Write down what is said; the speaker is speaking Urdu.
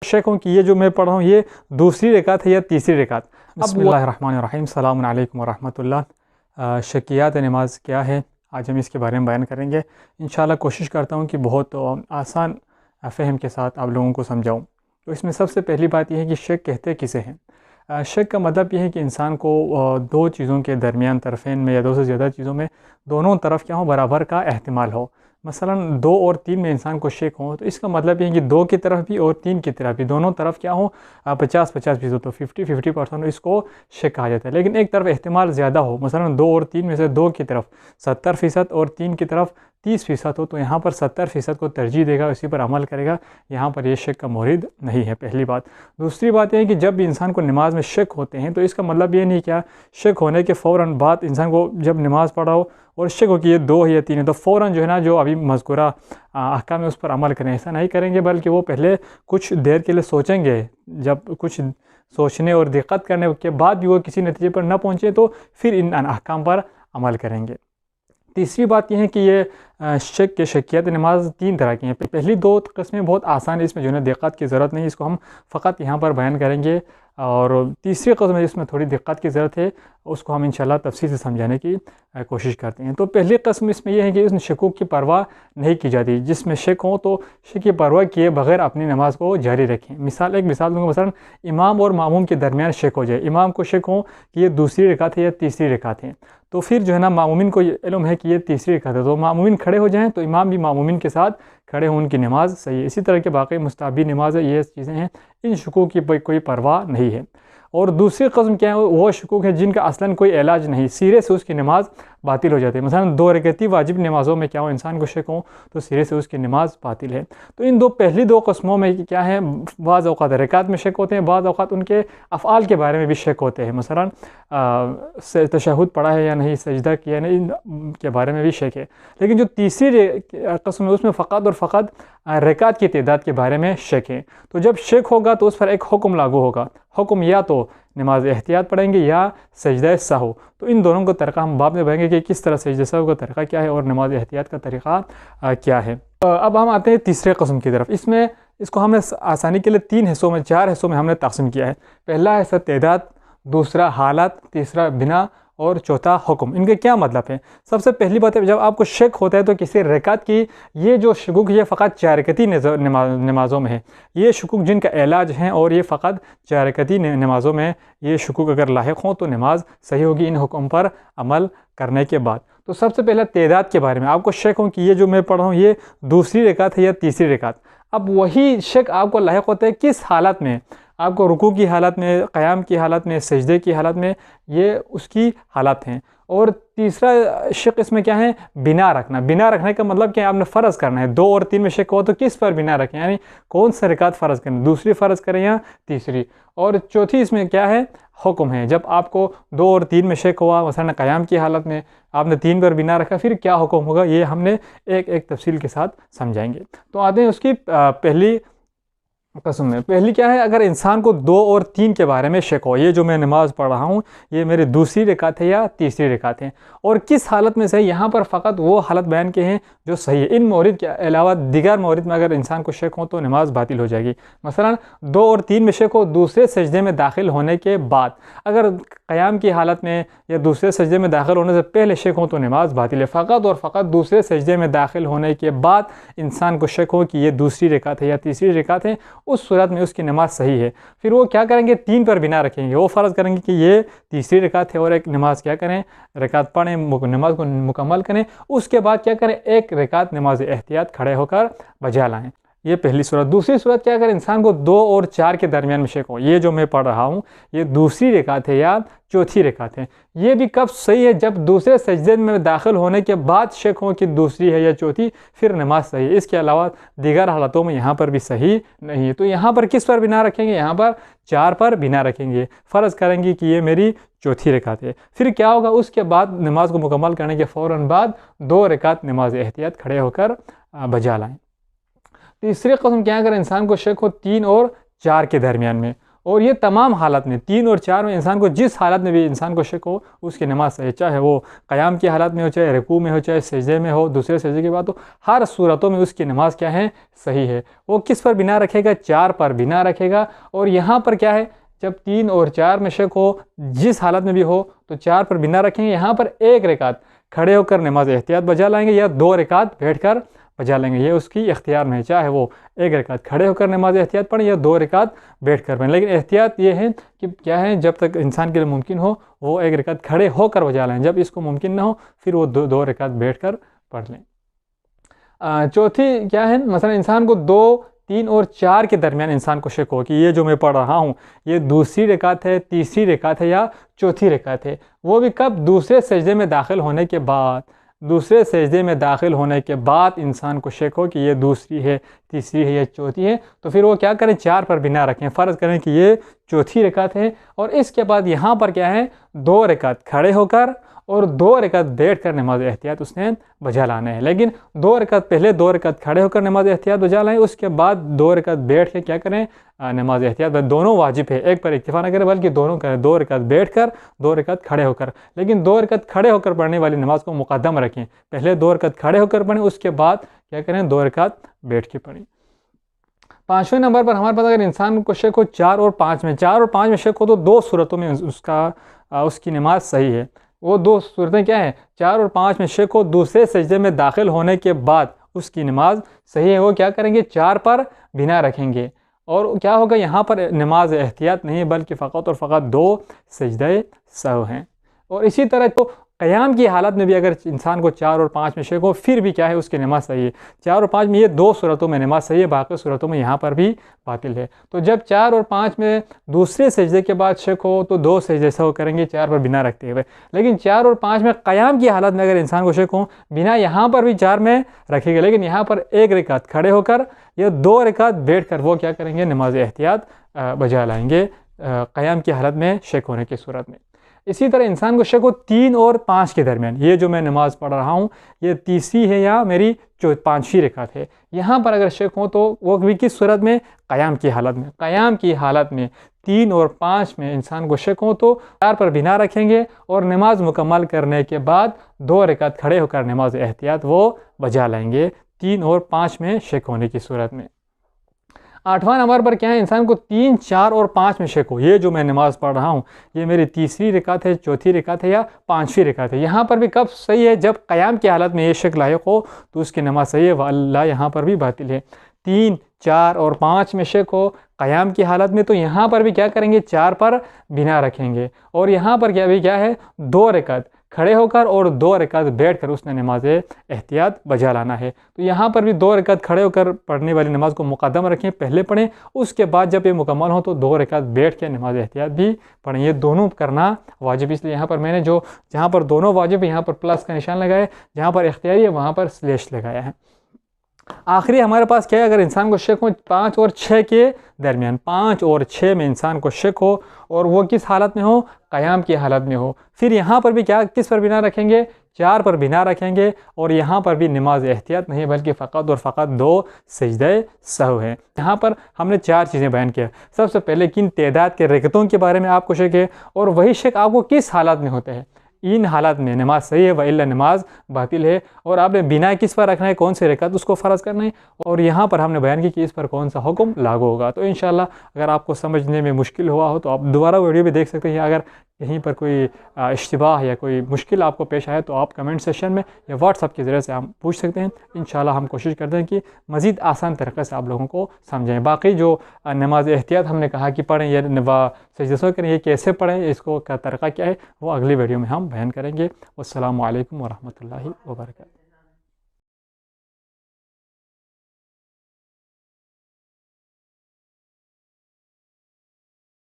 شک ہوں کہ یہ جو میں پڑھ رہا ہوں یہ دوسری رکعت ہے یا تیسری رکعت۔ بسم اللہ الرحمن الرحیم، السلام علیکم ورحمۃ اللہ۔ شکیات نماز کیا ہے، آج ہم اس کے بارے میں بیان کریں گے۔ انشاءاللہ کوشش کرتا ہوں کہ بہت آسان فہم کے ساتھ آپ لوگوں کو سمجھاؤں۔ تو اس میں سب سے پہلی بات یہ ہے کہ شک کہتے کسے ہیں۔ شک کا مطلب یہ ہے کہ انسان کو دو چیزوں کے درمیان، طرفین میں یا دو سے زیادہ چیزوں میں، دونوں طرف کیا ہو، برابر کا احتمال ہو۔ مثلا 2 اور 3 میں انسان کو شک ہو تو اس کا مطلب یہ ہے کہ 2 کی طرف بھی اور 3 کی طرف بھی، دونوں طرف کیا ہو، 50-50% تو 50-50% اس کو شک کہا جاتا ہے۔ لیکن ایک طرف احتمال زیادہ ہو، مثلا 2 اور 3 میں سے 2 کی طرف 70% اور 3 کی طرف 30% ہو، تو یہاں پر 70% کو ترجیح دے گا، اسی پر عمل کرے گا، یہاں پر یہ شک کا مورد نہیں ہے، پہلی بات۔ دوسری بات یہ ہے کہ جب بھی انسان کو نماز میں شک ہوتے ہیں تو اس کا مطلب یہ نہیں کیا شک ہونے کے فوراً بعد انسان کو جب نماز پڑھا ہو اور شک ہو کہ یہ 2 ہے یا 3 ہے تو فوراً جو ہے نا، جو ابھی مذکورہ احکام ہے اس پر عمل کریں، ایسا نہیں کریں گے، بلکہ وہ پہلے کچھ دیر کے لیے سوچیں گے۔ جب کچھ سوچنے اور دقت کرنے کے بعد بھی وہ کسی نتیجے پر نہ پہنچے تو پھر ان احکام پر عمل کریں گے۔ تیسری بات یہ ہے کہ یہ شک کے شکیات نماز 3 طرح کی ہیں۔ پہلی 2 قسمیں بہت آسان ہے، اس میں جو ہے دقت کی ضرورت نہیں، اس کو ہم فقط یہاں پر بیان کریں گے۔ اور تیسری قسم ہے جس میں تھوڑی دقت کی ضرورت ہے، اس کو ہم انشاءاللہ تفصیل سے سمجھانے کی کوشش کرتے ہیں۔ تو پہلی قسم اس میں یہ ہے کہ اس میں شکوک کی پرواہ نہیں کی جاتی، جس میں شک ہو تو شک کی پرواہ کیے بغیر اپنی نماز کو جاری رکھیں۔ ایک مثال دوں گا، مثلا امام اور ماموم کے درمیان شک ہو جائے، امام کو شک ہو کہ یہ دوسری رکعت ہے یا تیسری رکعت ہے، تو پھر جو ہے نا مامومین کو علم ہے کہ یہ تیسری رکعت ہے، تو مامومین کھڑے ہو جائیں تو امام بھی مامومین کے ساتھ کھڑے ہوں، ان کی نماز صحیح ہے۔ اسی طرح کے باقی مستحبی نماز ہے، یہ چیزیں ہیں، ان شکوک کی کوئی پرواہ نہیں ہے۔ اور دوسری قسم کیا ہے، وہ شکوک ہے جن کا اصلاً کوئی علاج نہیں، سرے سے اس کی نماز باطل ہو جاتی ہے۔ مثلا 2 رکعتی واجب نمازوں میں کیا ہو، انسان کو شک ہو تو سرے سے اس کی نماز باطل ہے۔ تو ان پہلی 2 قسموں میں کیا ہے، بعض اوقات رکعت میں شک ہوتے ہیں، بعض اوقات ان کے افعال کے بارے میں بھی شک ہوتے ہیں، مثلا تشہد پڑھا ہے یا نہیں، سجدہ کیا نہیں، ان کے بارے میں بھی شک ہے۔ لیکن جو تیسری قسم ہے اس میں فقط اور فقط رکعت کی تعداد کے بارے میں شک ہے۔ تو جب شک ہوگا تو اس پر ایک حکم لاگو ہوگا، حکم یا تو نماز احتیاط پڑھیں گے یا سجدہ سہو۔ تو ان دونوں کا طریقہ ہم بعد میں پڑھیں گے کہ کس طرح سجدہ سہو کا طریقہ کیا ہے اور نماز احتیاط کا طریقہ کیا ہے۔ اب ہم آتے ہیں تیسرے قسم کی طرف۔ اس کو ہم نے آسانی کے لیے 3 حصوں میں 4 حصوں میں ہم نے تقسیم کیا ہے۔ پہلا حصہ تعداد، دوسرا حالت، تیسرا بنا اور چوتھا حکم۔ ان کے کیا مطلب ہے؟ سب سے پہلی بات ہے، جب آپ کو شک ہوتا ہے تو کسی رکعت کی، یہ جو شکوک یہ فقط 4 رکعتی نمازوں میں ہے، یہ شکوک جن کا علاج ہیں اور یہ فقط 4 رکعتی نمازوں میں یہ شکوک اگر لاحق ہوں تو نماز صحیح ہوگی ان حکم پر عمل کرنے کے بعد۔ تو سب سے پہلے تعداد کے بارے میں آپ کو شک ہو کہ یہ جو میں پڑھ رہا ہوں یہ دوسری رکعت ہے یا تیسری رکعت۔ اب وہی شک آپ کو لاحق ہوتا ہے کس حالت میں؟ آپ کو رکوع کی حالت میں، قیام کی حالت میں، سجدے کی حالت میں، یہ اس کی حالت ہیں۔ اور تیسرا شک اس میں کیا ہے، بنا رکھنا۔ بنا رکھنے کا مطلب کہ آپ نے فرض کرنا ہے، 2 اور 3 میں شک ہو تو کس پر بنا رکھیں، یعنی کون سا رکعت فرض کریں، دوسری فرض کریں یا تیسری۔ اور چوتھی اس میں کیا ہے، حکم ہے۔ جب آپ کو 2 اور 3 میں شک ہوا، مثلا قیام کی حالت میں آپ نے 3 پر بنا رکھا، پھر کیا حکم ہوگا، یہ ہم نے ایک تفصیل کے ساتھ سمجھائیں گے۔ تو آتے ہیں اس کی پہلی قسم میں۔ پہلی کیا ہے، اگر انسان کو 2 اور 3 کے بارے میں شک ہو، یہ جو میں نماز پڑھ رہا ہوں یہ میری دوسری رکعت ہے یا تیسری رکعت ہے، اور کس حالت میں صحیح، یہاں پر فقط وہ حالت بیان کے ہیں جو صحیح ہے۔ ان مورد کے علاوہ دیگر مورد میں اگر انسان کو شک ہو تو نماز باطل ہو جائے گی۔ مثلا 2 اور 3 میں شک ہو دوسرے سجدے میں داخل ہونے کے بعد، اگر قیام کی حالت میں یا دوسرے سجدے میں داخل ہونے سے پہلے شک ہو تو نماز باطل ہے۔ فقط اور فقط دوسرے سجدے میں داخل ہونے کے بعد انسان کو شک ہو کہ یہ دوسری رکعت ہے یا تیسری رکعت ہے، اس صورت میں اس کی نماز صحیح ہے۔ پھر وہ کیا کریں گے، 3 پر بنا رکھیں گے، وہ فرض کریں گے کہ یہ تیسری رکعت ہے اور ایک نماز کیا کریں، رکعت پڑھیں، نماز کو مکمل کریں، اس کے بعد کیا کریں، ایک رکعت نماز احتیاط کھڑے ہو کر بجا لائیں۔ یہ پہلی صورت۔ دوسری صورت کیا، اگر انسان کو 2 اور 4 کے درمیان میں شک ہو، یہ جو میں پڑھ رہا ہوں یہ دوسری رکعت ہے یا چوتھی رکعت ہے، یہ بھی کب صحیح ہے، جب دوسرے سجدے میں داخل ہونے کے بعد شک ہو کہ دوسری ہے یا چوتھی، پھر نماز صحیح ہے۔ اس کے علاوہ دیگر حالتوں میں یہاں پر بھی صحیح نہیں ہے۔ تو یہاں پر کس پر بنا رکھیں گے، یہاں پر 4 پر بنا رکھیں گے، فرض کریں گے کہ یہ میری چوتھی رکعت ہے۔ پھر کیا ہوگا، اس کے بعد نماز کو مکمل کرنے کے فوراً بعد 2 رکعت نماز احتیاط کھڑے ہو کر بجا لائیں۔ تیسری قسم کیا ہے، اگر انسان کو شک ہو 3 اور 4 کے درمیان میں، اور یہ تمام حالت میں 3 اور 4 میں انسان کو جس حالت میں بھی انسان کو شک ہو اس کی نماز صحیح ہے، چاہے وہ قیام کی حالت میں ہو، چاہے رکوع میں ہو، چاہے سجدے میں ہو، دوسرے سجدے کے بعد ہو، ہر صورتوں میں اس کی نماز کیا ہے؟ صحیح ہے۔ وہ کس پر بنا رکھے گا؟ 4 پر بنا رکھے گا۔ اور یہاں پر کیا ہے؟ جب 3 اور 4 میں شک ہو، جس حالت میں بھی ہو تو 4 پر بنا رکھیں گے، یہاں پر 1 رکعت کھڑے ہو کر نماز احتیاط بجا لائیں گے یا 2 رکعت بیٹھ کر بجا لیں گے، یہ اس کی اختیار میں ہے، چاہے وہ 1 رکعت کھڑے ہو کر نماز احتیاط پڑھیں یا 2 رکعت بیٹھ کر پڑھیں۔ لیکن احتیاط یہ ہے کہ کیا ہے؟ جب تک انسان کے لیے ممکن ہو وہ 1 رکعت کھڑے ہو کر بجا لیں، جب اس کو ممکن نہ ہو پھر وہ 2 رکعت بیٹھ کر پڑھ لیں۔ چوتھی کیا ہے؟ مثلا انسان کو 2، 3 اور 4 کے درمیان انسان کو شک ہو کہ یہ جو میں پڑھ رہا ہوں یہ دوسری رکعت ہے، تیسری رکعت ہے یا چوتھی رکعت ہے، وہ بھی کب؟ دوسرے سجدے میں داخل ہونے کے بعد۔ دوسرے سجدے میں داخل ہونے کے بعد انسان کو شک ہو کہ یہ دوسری ہے، تیسری ہے یا چوتھی ہے، تو پھر وہ کیا کریں؟ 4 پر بنا رکھیں، فرض کریں کہ یہ چوتھی رکعت ہے، اور اس کے بعد یہاں پر کیا ہے؟ 2 رکعت کھڑے ہو کر اور 2 رکعت بیٹھ کر نماز احتیاط اس نے بجا لانا ہے۔ لیکن 2 رکعت پہلے 2 رکعت کھڑے ہو کر نماز احتیاط بجا لائیں، اس کے بعد 2 رکعت بیٹھ کے کیا کریں؟ نماز احتیاط۔ دونوں واجب ہے، ایک پر اکتفا نہ کریں بلکہ دونوں کریں، 2 رکعت بیٹھ کر، 2 رکعت کھڑے ہو کر۔ لیکن 2 رکعت کھڑے ہو کر پڑھنے والی نماز کو مقدم رکھیں، پہلے 2 رکعت کھڑے ہو کر پڑھیں، اس کے بعد کیا کریں؟ 2 رکعت بیٹھ کے پڑھیں۔ 5ویں نمبر پر ہمارے پاس اگر انسان کو شک ہو 4 اور 5 میں، 4 اور 5 میں شک ہو تو 2 صورتوں میں اس کی نماز صحیح ہے۔ وہ 2 صورتیں کیا ہیں؟ 4 اور 5 میں شک ہو، دوسرے سجدے میں داخل ہونے کے بعد اس کی نماز صحیح ہے۔ وہ کیا کریں گے؟ 4 پر بنا رکھیں گے، اور کیا ہوگا؟ یہاں پر نماز احتیاط نہیں بلکہ فقط اور فقط 2 سجدے سہو ہیں۔ اور اسی طرح تو قیام کی حالت میں بھی اگر انسان کو 4 اور 5 میں شک ہو پھر بھی کیا ہے؟ اس کی نماز صحیح ہے۔ 4 اور 5 میں یہ 2 صورتوں میں نماز صحیح ہے، باقی صورتوں میں یہاں پر بھی باطل ہے۔ تو جب 4 اور 5 میں دوسرے سجدے کے بعد شک ہو تو 2 سجدے سہو کریں گے 4 پر بنا رکھتے ہوئے۔ لیکن 4 اور 5 میں قیام کی حالت میں اگر انسان کو شک ہو، بنا یہاں پر بھی 4 میں رکھے گا، لیکن یہاں پر 1 رکعت کھڑے ہو کر یا 2 رکعت بیٹھ کر وہ کیا کریں گے؟ نماز احتیاط بجا لائیں گے قیام کی حالت میں شک ہونے کی صورت میں۔ اسی طرح انسان کو شک ہو 3 اور 5 کے درمیان، یہ جو میں نماز پڑھ رہا ہوں یہ تیسری ہے یا میری 5ویں رکعت ہے، یہاں پر اگر شک ہو تو وہ بھی کس صورت میں؟ قیام کی حالت میں۔ قیام کی حالت میں 3 اور 5 میں انسان کو شک ہو تو 4 پر بنا رکھیں گے، اور نماز مکمل کرنے کے بعد 2 رکعت کھڑے ہو کر نماز احتیاط وہ بجا لائیں گے 3 اور 5 میں شک ہونے کی صورت میں۔ 8واں نمبر پر کیا ہے؟ انسان کو 3، 4 اور 5 میں شک ہو، یہ جو میں نماز پڑھ رہا ہوں یہ میری تیسری رکعت ہے، چوتھی رکعت ہے یا 5ویں رکعت ہے، یہاں پر بھی کب صحیح ہے؟ جب قیام کی حالت میں یہ شک لاحق ہو تو اس کی نماز صحیح ہے، واللہ یہاں پر بھی باطل ہے۔ 3، 4 اور 5 میں شک ہو قیام کی حالت میں تو یہاں پر بھی کیا کریں گے؟ 4 پر بنا رکھیں گے، اور یہاں پر کیا ہے؟ 2 رکعت کھڑے ہو کر اور 2 رکعت بیٹھ کر اس نے نماز احتیاط بجا لانا ہے۔ تو یہاں پر بھی 2 رکعت کھڑے ہو کر پڑھنے والی نماز کو مقدم رکھیں، پہلے پڑھیں، اس کے بعد جب یہ مکمل ہو تو 2 رکعت بیٹھ کے نماز احتیاط بھی پڑھیں، یہ دونوں کرنا واجب۔ اس لیے یہاں پر میں نے جہاں پر دونوں واجب ہے یہاں پر پلس کا نشان لگایا ہے، جہاں پر اختیاری ہے وہاں پر سلیش لگایا ہے۔ آخری ہمارے پاس کیا ہے؟ اگر انسان کو شک ہو 5 اور 6 کے درمیان، 5 اور 6 میں انسان کو شک ہو اور وہ کس حالت میں ہو؟ قیام کی حالت میں ہو، پھر یہاں پر بھی کیا کس پر بنا رکھیں گے؟ 4 پر بنا رکھیں گے، اور یہاں پر بھی نماز احتیاط نہیں بلکہ فقط اور فقط 2 سجدے سہو ہیں۔ یہاں پر ہم نے 4 چیزیں بیان کیا۔ سب سے پہلے کن تعداد کے رکعتوں کے بارے میں آپ کو شک ہے، اور وہی شک آپ کو کس حالت میں ہوتا ہے؟ ان حالات میں نماز صحیح ہے وإلا نماز باطل ہے، اور آپ نے بنا کس پر رکھنا ہے؟ کون سے رکعت اس کو فرض کرنا ہے، اور یہاں پر ہم نے بیان کی کہ اس پر کون سا حکم لاگو ہوگا۔ تو انشاءاللہ اگر آپ کو سمجھنے میں مشکل ہوا ہو تو آپ دوبارہ ویڈیو بھی دیکھ سکتے ہیں، اگر کہیں پر کوئی اشتباہ یا کوئی مشکل آپ کو پیش آئے تو آپ کمنٹ سیشن میں یا واٹس ایپ کے ذریعے سے ہم پوچھ سکتے ہیں، انشاءاللہ ہم کوشش کرتے ہیں کہ مزید آسان طریقے سے آپ لوگوں کو سمجھائیں۔ باقی جو نماز احتیاط ہم نے کہا کہ پڑھیں یا سجدہ سہو کریں، یہ کیسے پڑھیں، اس کو کا طریقہ کیا ہے، وہ اگلی ویڈیو میں ہم بیان کریں گے۔ والسلام علیکم ورحمۃ اللہ وبرکاتہ۔